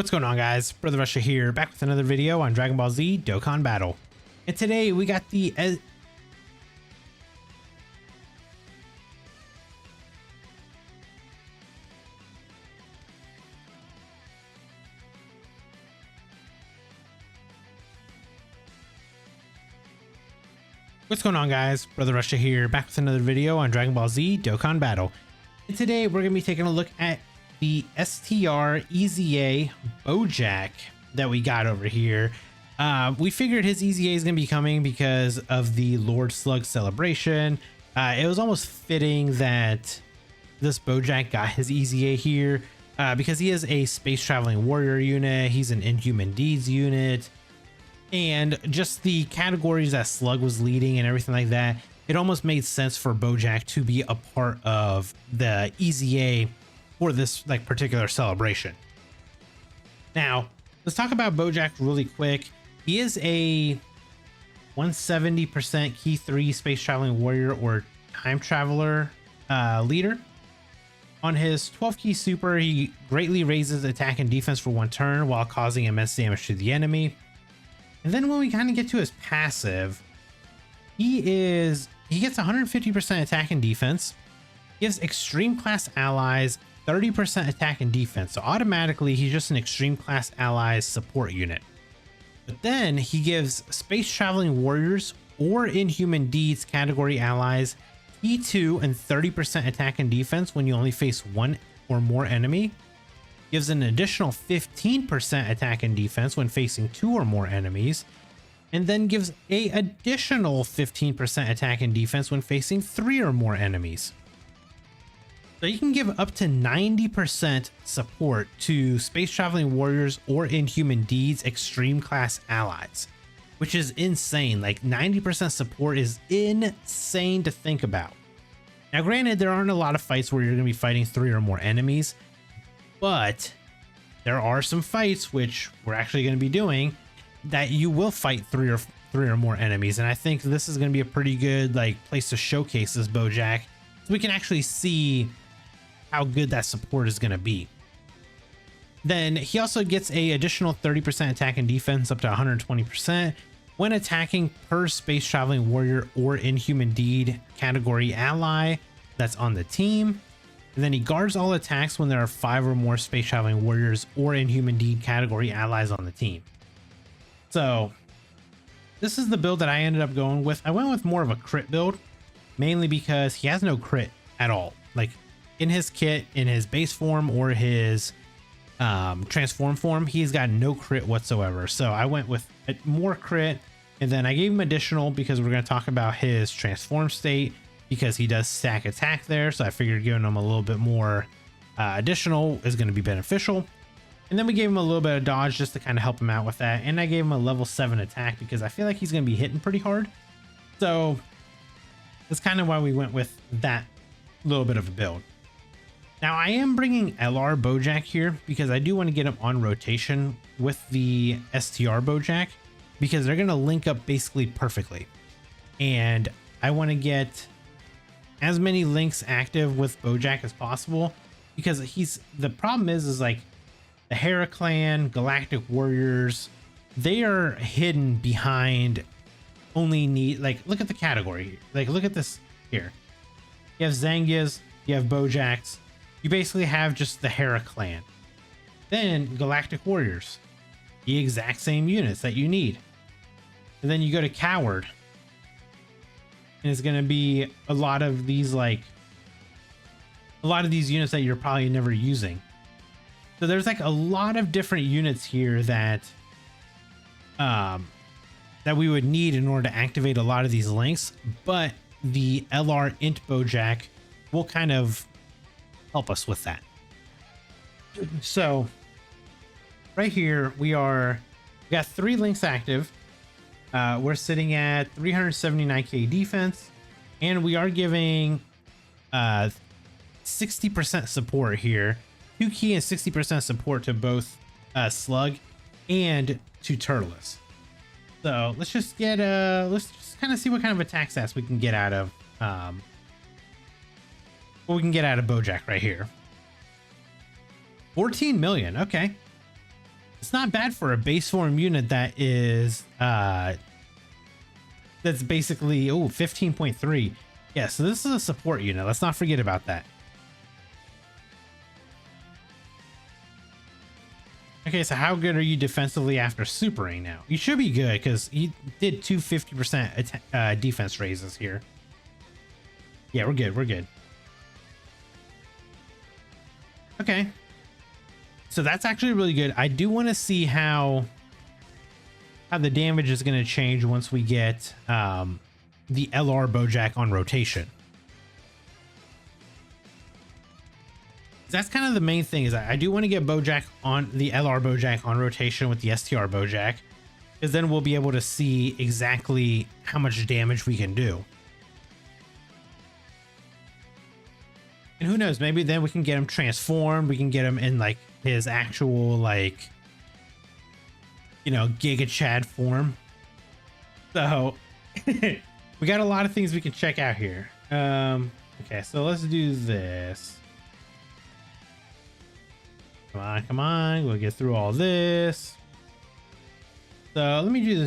What's going on, guys? Brother Russia here, back with another video on Dragon Ball Z Dokkan Battle. And today we got the What's going on, guys? Brother Russia here, back with another video on Dragon Ball Z Dokkan Battle. And today we're going to be taking a look at the STR EZA BOUJACK that we got over here. We figured his EZA is going to be coming because of the Lord Slug celebration. It was almost fitting that this BOUJACK got his EZA here because he is a space traveling warrior unit. He's an Inhuman Deeds unit. And just the categories that Slug was leading and everything like that, it almost made sense for BOUJACK to be a part of the EZA for this particular celebration. Now, let's talk about BOUJACK really quick. He is a 170% Key 3 space traveling warrior or time traveler leader. On his 12 key super, he greatly raises attack and defense for 1 turn while causing immense damage to the enemy. And then when we kind of get to his passive, he gets 150% attack and defense, gives extreme class allies 30% attack and defense. So automatically he's just an extreme class allies support unit. But then he gives space traveling warriors or Inhuman Deeds category allies T2 and 30% attack and defense when you only face 1 or more enemy. Gives an additional 15% attack and defense when facing 2 or more enemies, and then gives a additional 15% attack and defense when facing 3 or more enemies. So you can give up to 90% support to space traveling warriors or Inhuman Deeds extreme class allies, which is insane. Like 90% support is insane to think about. Now granted, there aren't a lot of fights where you're going to be fighting 3 or more enemies, but there are some fights, which we're actually going to be doing, that you will fight three or more enemies. And I think this is going to be a pretty good place to showcase this BOUJACK, so we can actually see how good that support is going to be. Then he also gets a additional 30% attack and defense up to 120% when attacking per space traveling warrior or Inhuman Deed category ally that's on the team. And then he guards all attacks when there are 5 or more space traveling warriors or Inhuman Deed category allies on the team. So this is the build that I ended up going with. I went with more of a crit build, mainly because he has no crit at all. Like in his kit, in his base form or his transform form, he's got no crit whatsoever. So I went with more crit, and then I gave him additional because we're going to talk about his transform state, because he does stack attack there. So I figured giving him a little bit more additional is going to be beneficial. And then we gave him a little bit of dodge just to kind of help him out with that. And I gave him a level 7 attack because I feel like he's going to be hitting pretty hard. So that's kind of why we went with that little bit of a build. Now I am bringing LR BOUJACK here because I do want to get him on rotation with the STR BOUJACK, because they're going to link up basically perfectly. And I want to get as many links active with BOUJACK as possible, because the problem is like the Hera Clan, Galactic Warriors, they are hidden behind only look at the category. Look at this here. You have Zangias, you have BOUJACKs, you basically have just the Hera Clan. Then Galactic Warriors, the exact same units that you need. And then you go to Coward, and it's going to be a lot of these units that you're probably never using. So there's a lot of different units here that we would need in order to activate a lot of these links, but the LR Int BOUJACK will kind of help us with that. So right here we got 3 links active. We're sitting at 379k defense, and we are giving 60% support here, 2 key and 60% support to both Slug and to Turles. So let's just kind of see what kind of attack stats we can get out of BOUJACK right here. 14 million. Okay. It's not bad for a base form unit that is that's basically 15.3. Yeah, so this is a support unit. Let's not forget about that. Okay, so how good are you defensively after supering now? You should be good because he did 250% defense raises here. Yeah, we're good. We're good. Okay. So that's actually really good. I do want to see how the damage is going to change once we get the LR BOUJACK on rotation. That's kind of the main thing, is I do want to get BOUJACK on the LR BOUJACK on rotation with the STR BOUJACK, because then we'll be able to see exactly how much damage we can do. And who knows, maybe then we can get him transformed. We can get him in like his actual, like, you know, Giga Chad form. So we got a lot of things we can check out here. Okay, so let's do this. Come on, we'll get through all this. So let me do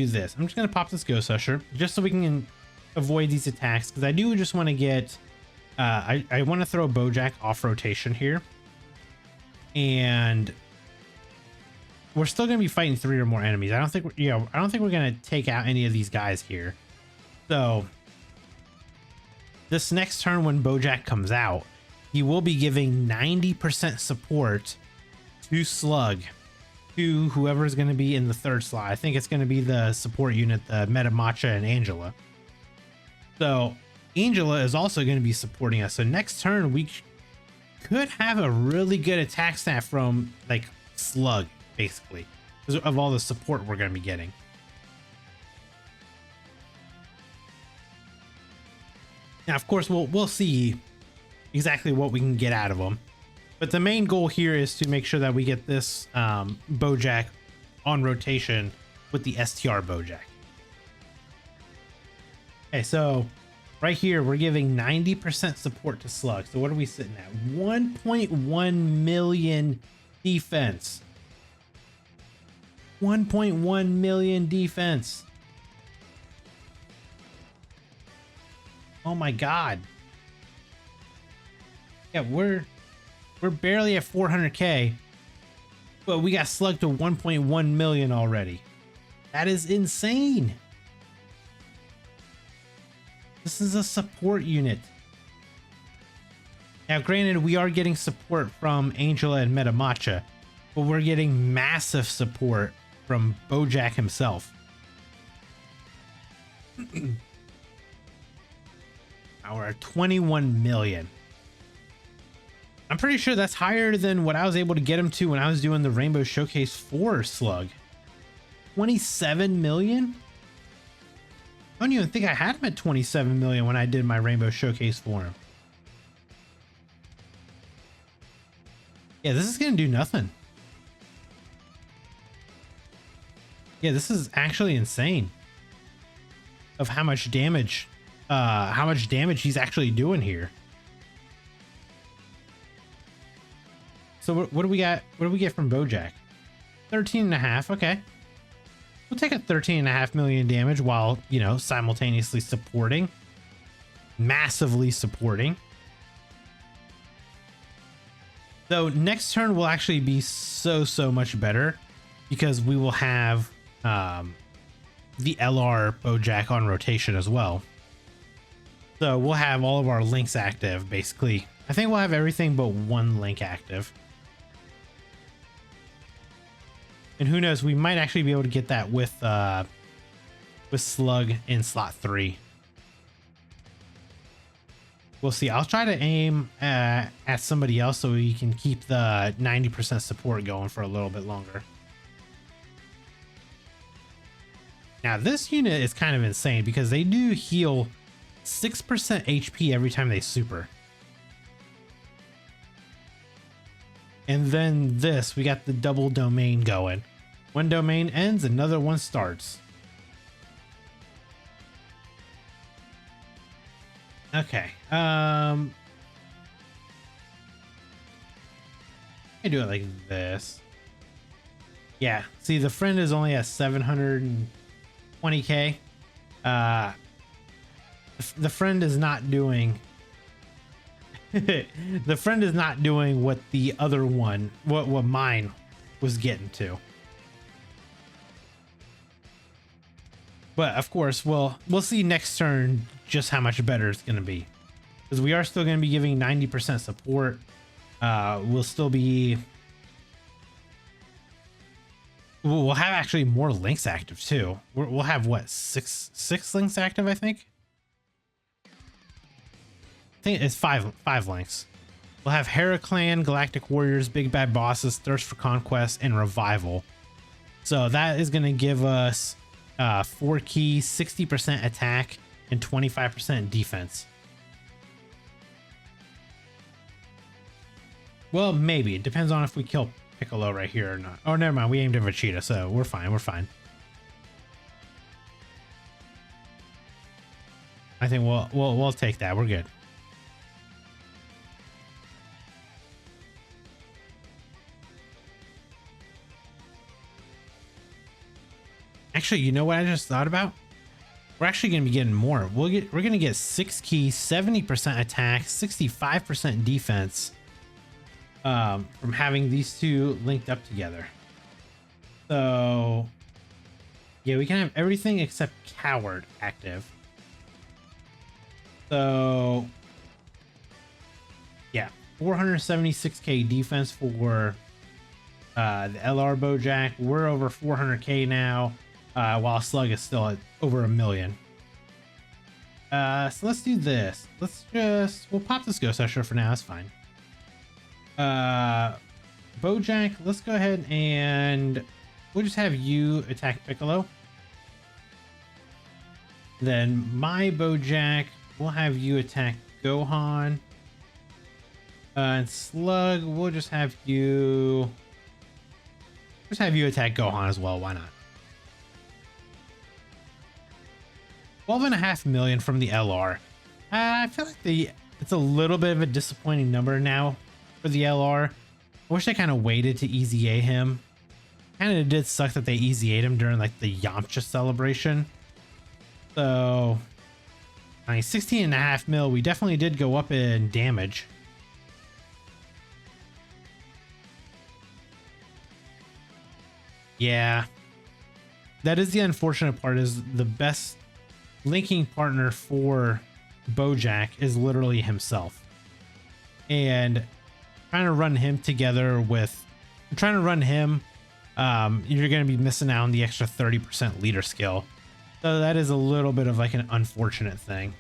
this. I'm just gonna pop this Ghost Usher just so we can avoid these attacks, because I do just want to get I want to throw BOUJACK off rotation here, and we're still gonna be fighting 3 or more enemies. I don't think we're gonna take out any of these guys here. So this next turn when BOUJACK comes out, he will be giving 90% support to Slug, to whoever is going to be in the 3rd slot. I think it's going to be the support unit, the Meta Matcha and Angela. So Angela is also going to be supporting us. So next turn we could have a really good attack stat from like Slug, basically, because of all the support we're going to be getting. Now, of course, we'll see exactly what we can get out of them, but the main goal here is to make sure that we get this BOUJACK on rotation with the STR BOUJACK. Okay, so right here we're giving 90% support to Slug. So what are we sitting at? 1.1 million defense. 1.1 million defense. Oh my god. Yeah, we're barely at 400k, but we got Slug to 1.1 million already. That is insane. This is a support unit. Now, granted, we are getting support from Angela and Meta Matcha, but we're getting massive support from BOUJACK himself. Now we're at 21 million. I'm pretty sure that's higher than what I was able to get him to when I was doing the Rainbow Showcase 4 Slug. 27 million? I don't even think I had him at 27 million when I did my Rainbow Showcase for him. Yeah, this is gonna do nothing. Yeah, this is actually insane of how much damage he's actually doing here. So what do we got? What do we get from BOUJACK? 13.5. Okay. We'll take a 13.5 million damage while, you know, simultaneously supporting. Massively supporting. So next turn will actually be so much better, because we will have the LR BOUJACK on rotation as well. So we'll have all of our links active, basically. I think we'll have everything but one link active. And who knows, we might actually be able to get that with Slug in slot 3. We'll see. I'll try to aim at somebody else so we can keep the 90% support going for a little bit longer. Now, this unit is kind of insane because they do heal 6% HP every time they super. And then this, we got the double domain going. One domain ends, another one starts. Okay. I do it like this. Yeah, see, the friend is only at 720k. Uh, the friend is not doing. The friend is not doing what the other one, what mine was getting to. But of course, we'll see next turn just how much better it's going to be, because we are still going to be giving 90% support. We'll still be. We'll have actually more links active too. We'll have what, six links active, I think. I think it's five links. We'll have Heraclan, Galactic Warriors, Big Bad Bosses, Thirst for Conquest, and Revival. So that is going to give us 4 keys, 60% attack, and 25% defense. Well, maybe. It depends on if we kill Piccolo right here or not. Oh, never mind. We aimed at Vegeta, so we're fine. We're fine. I think we'll take that. We're good. Actually, you know what I just thought about? We're actually going to be getting more. We're going to get 6 keys, 70% attack, 65% defense. From having these two linked up together. So yeah, we can have everything except Coward active. So yeah, 476k defense for the LR BOUJACK. We're over 400k now, while Slug is still at over 1 million. So let's do this. We'll pop this Ghost Usher for now. That's fine. BOUJACK, let's go ahead and we'll just have you attack Piccolo. Then my BOUJACK, we'll have you attack Gohan. And Slug, we'll just have you attack Gohan as well. Why not? 12.5 million from the LR. I feel like it's a little bit of a disappointing number now for the LR. I wish they kind of waited to EZA him. Kind of did suck that they EZA'd him during like the Yamcha celebration. So, I mean, 16.5 mil. We definitely did go up in damage. Yeah, that is the unfortunate part. Is the best linking partner for BOUJACK is literally himself, and trying to run him together with you're going to be missing out on the extra 30% leader skill. So that is a little bit of like an unfortunate thing.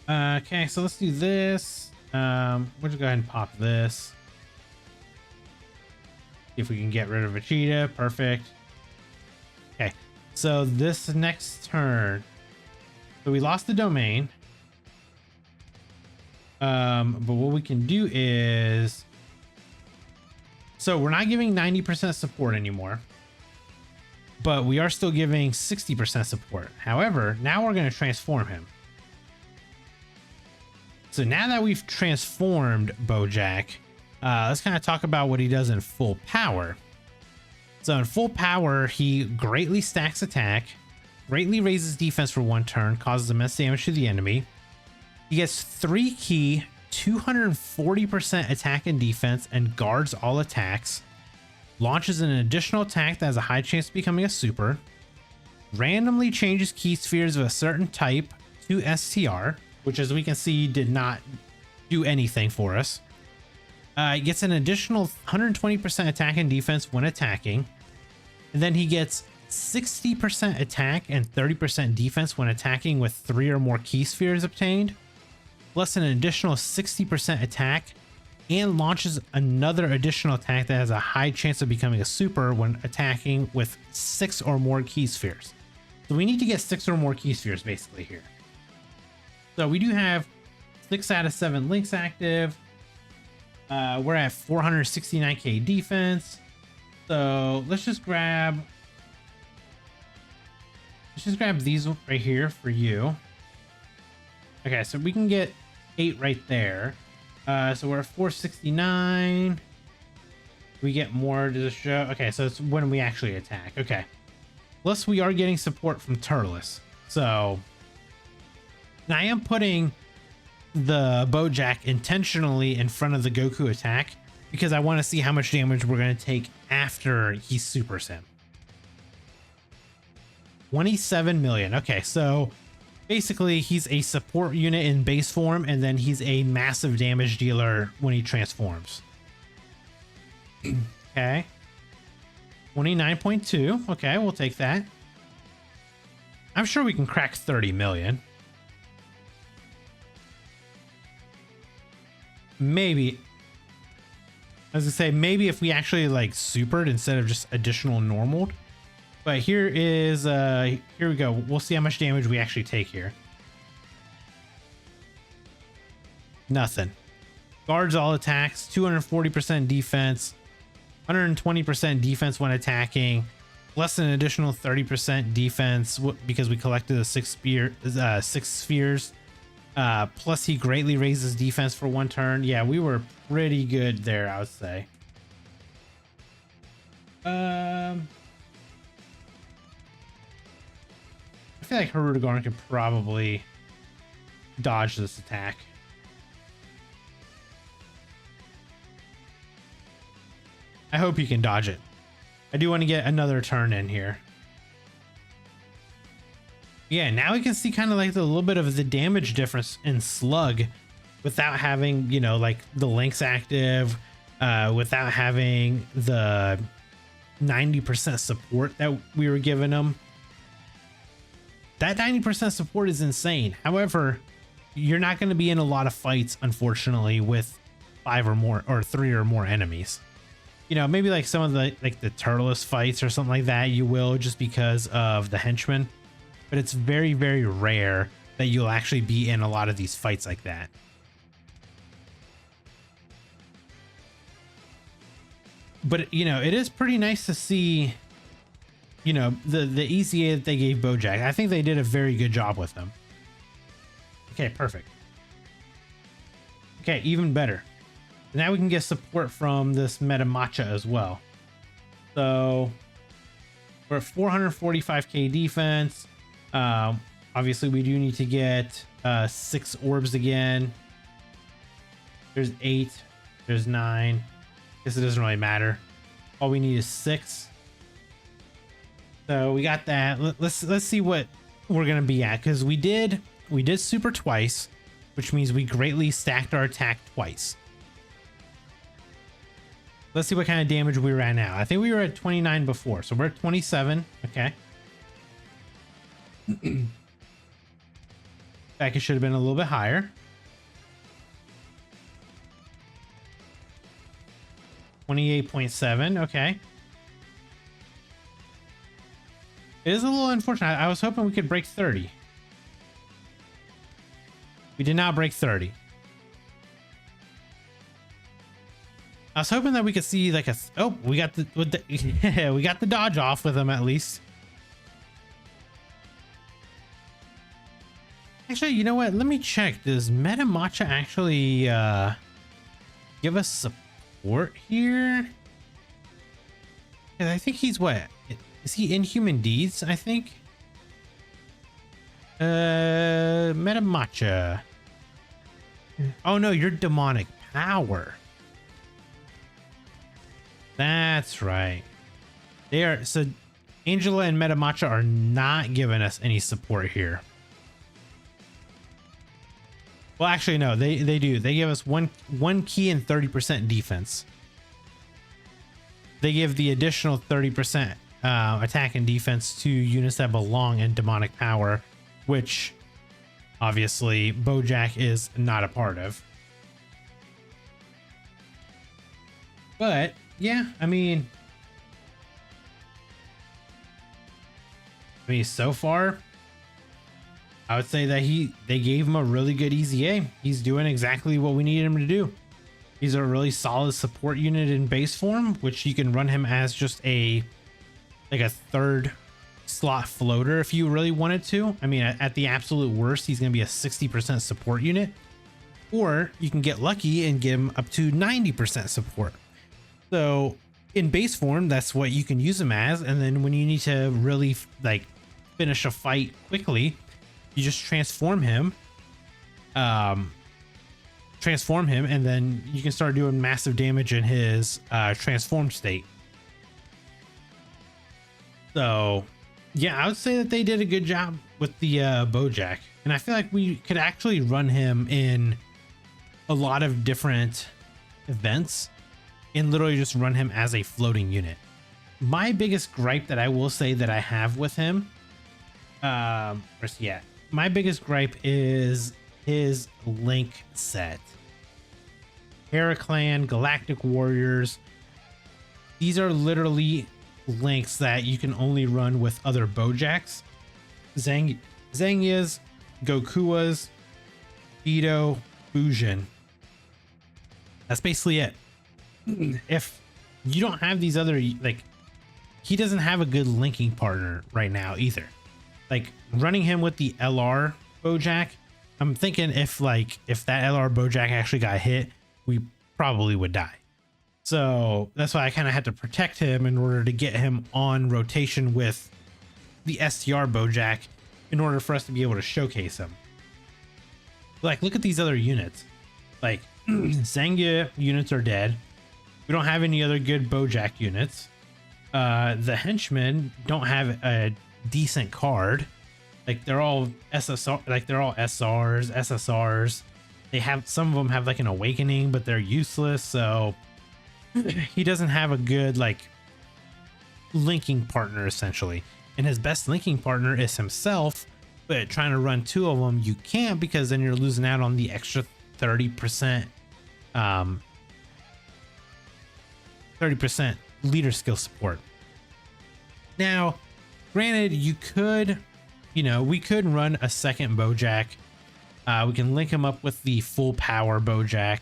Okay, so let's do this. We'll just go ahead and pop this. See if we can get rid of Vegeta. Perfect. Okay, so this next turn, so we lost the domain. But what we can do is, so we're not giving 90% support anymore, but we are still giving 60% support. However, now we're going to transform him. So now that we've transformed BOUJACK, let's kind of talk about what he does in full power. So in full power, he greatly stacks attack, greatly raises defense for 1 turn, causes immense damage to the enemy. He gets 3 key, 240% attack and defense, and guards all attacks. Launches an additional attack that has a high chance of becoming a super. Randomly changes key spheres of a certain type to STR, which, as we can see, did not do anything for us. He gets an additional 120% attack and defense when attacking. And then he gets 60% attack and 30% defense when attacking with 3 or more key spheres obtained, plus an additional 60% attack, and launches another additional attack that has a high chance of becoming a super when attacking with 6 or more key spheres. So we need to get 6 or more key spheres basically here. So we do have 6 out of 7 links active. We're at 469k defense. So let's just grab these right here for you. Okay, so we can get 8 right there. So we're at 469. We get more to the show. Okay, so it's when we actually attack. Okay. Plus, we are getting support from Turles. So, I am putting the BOUJACK intentionally in front of the Goku attack because I want to see how much damage we're going to take after he supers him. 27 million. Okay, so basically he's a support unit in base form, and then he's a massive damage dealer when he transforms. Okay. 29.2. Okay, we'll take that. I'm sure we can crack 30 million. Maybe. As I say, maybe if we actually like supered instead of just additional normaled. But here is, here we go. We'll see how much damage we actually take here. Nothing. Guards all attacks, 240% defense, 120% defense when attacking, plus an additional 30% defense because we collected the six spheres. Plus he greatly raises defense for 1 turn. Yeah, we were pretty good there, I would say. I feel like Hirudegarn could probably dodge this attack. I hope he can dodge it. I do want to get another turn in here. Yeah, now we can see kind of like the little bit of the damage difference in Slug without having, you know, like the links active, without having the 90% support that we were giving him. That 90% support is insane. However, you're not going to be in a lot of fights, unfortunately, with 5 or more or 3 or more enemies. You know, maybe like some of the Turles fights or something like that, you will, just because of the henchmen. But it's very, very rare that you'll actually be in a lot of these fights like that. But, you know, it is pretty nice to see, you know, the EZA that they gave BOUJACK. I think they did a very good job with them. Okay, perfect. Okay, even better. Now we can get support from this Meta Matcha as well. So we're at 445k defense. Obviously we do need to get 6 orbs again. There's 8, there's 9. Guess it doesn't really matter. All we need is 6. So we got that. Let's see what we're gonna be at, because we did super twice, which means we greatly stacked our attack twice. Let's see what kind of damage we were at now. I think we were at 29 before, so we're at 27. Okay. Back, it should have been a little bit higher. 28.7. Okay. It is a little unfortunate. I was hoping we could break 30. We did not break 30. I was hoping that we could see like a, oh, we got the yeah, we got the dodge off with him at least. Actually, you know what? Let me check. Does Meta Matcha actually give us support here? I think he's what? Is he Inhuman Deeds? I think. Meta Matcha. Oh no, you're Demonic Power. That's right. They are, so Angela and Meta Matcha are not giving us any support here. Well, actually, no, they do. They give us one key and 30% defense. They give the additional 30% attack and defense to units that belong in Demonic Power, which obviously BOUJACK is not a part of. But yeah, I mean, so far, I would say that they gave him a really good EZA. He's doing exactly what we needed him to do. He's a really solid support unit in base form, which you can run him as just a third slot floater if you really wanted to. I mean, at the absolute worst, he's going to be a 60% support unit, or you can get lucky and give him up to 90% support. So in base form, that's what you can use him as. And then when you need to really like finish a fight quickly, you just transform him. And then you can start doing massive damage in his transformed state. So yeah, I would say that they did a good job with the BOUJACK, and I feel like we could actually run him in a lot of different events and literally just run him as a floating unit. My biggest gripe that I will say that I have with him, my biggest gripe is his link set. Heraclan, Galactic Warriors, these are literally links that you can only run with other BOUJACKs. Zangias, Gokuas, Vito, Fujin. That's basically it. If you don't have these other, like, he doesn't have a good linking partner right now either. Like, running him with the LR BOUJACK, I'm thinking if that LR BOUJACK actually got hit, we probably would die. So that's why I kind of had to protect him in order to get him on rotation with the STR BOUJACK in order for us to be able to showcase him. Like, look at these other units. Like, Zangia units are dead. We don't have any other good BOUJACK units. The henchmen don't have a decent card. Like, they're all SSR, like they're all SRs, SSRs. They have, some of them have like an awakening, but they're useless. So he doesn't have a good like linking partner essentially. And his best linking partner is himself, but trying to run two of them, you can't, because then you're losing out on the extra 30% 30% leader skill support. Now, granted, you could, we could run a second BOUJACK. We can link him up with the full power BOUJACK,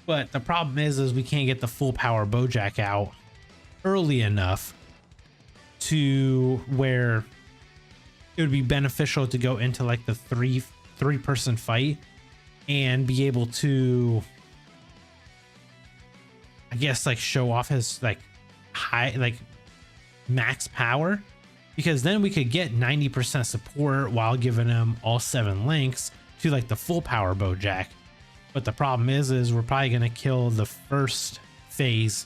but the problem is we can't get the full power BOUJACK out early enough to where it would be beneficial to go into like the three person fight and be able to, I guess, like show off his like high, like max power, because then we could get 90% support while giving him all 7 links to like the full power BOUJACK. But the problem is we're probably going to kill the first phase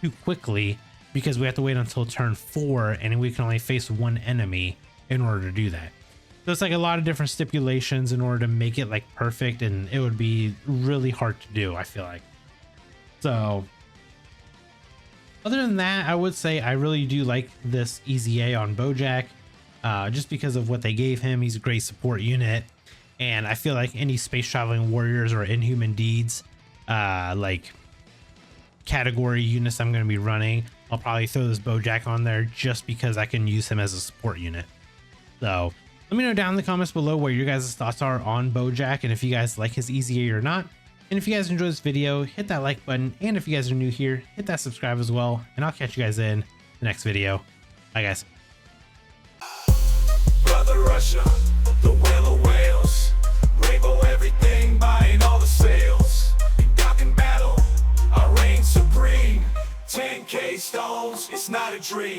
too quickly, because we have to wait until turn 4 and we can only face one enemy in order to do that. So it's like a lot of different stipulations in order to make it like perfect, and it would be really hard to do, I feel like. So other than that, I would say I really do like this EZA on BOUJACK, just because of what they gave him. He's a great support unit, and I feel like any space traveling warriors or inhuman deeds like category units I'm going to be running, I'll probably throw this BOUJACK on there just because I can use him as a support unit. So let me know down in the comments below what your guys' thoughts are on BOUJACK, and if you guys like his EZA or not. And if you guys enjoyed this video, hit that like button, and if you guys are new here, hit that subscribe as well, and I'll catch you guys in the next video. Bye guys. Brother Russia, the whale of whales, rainbow everything, buying all the sales. Dokkan battle, I reign supreme. 10K stones, it's not a dream.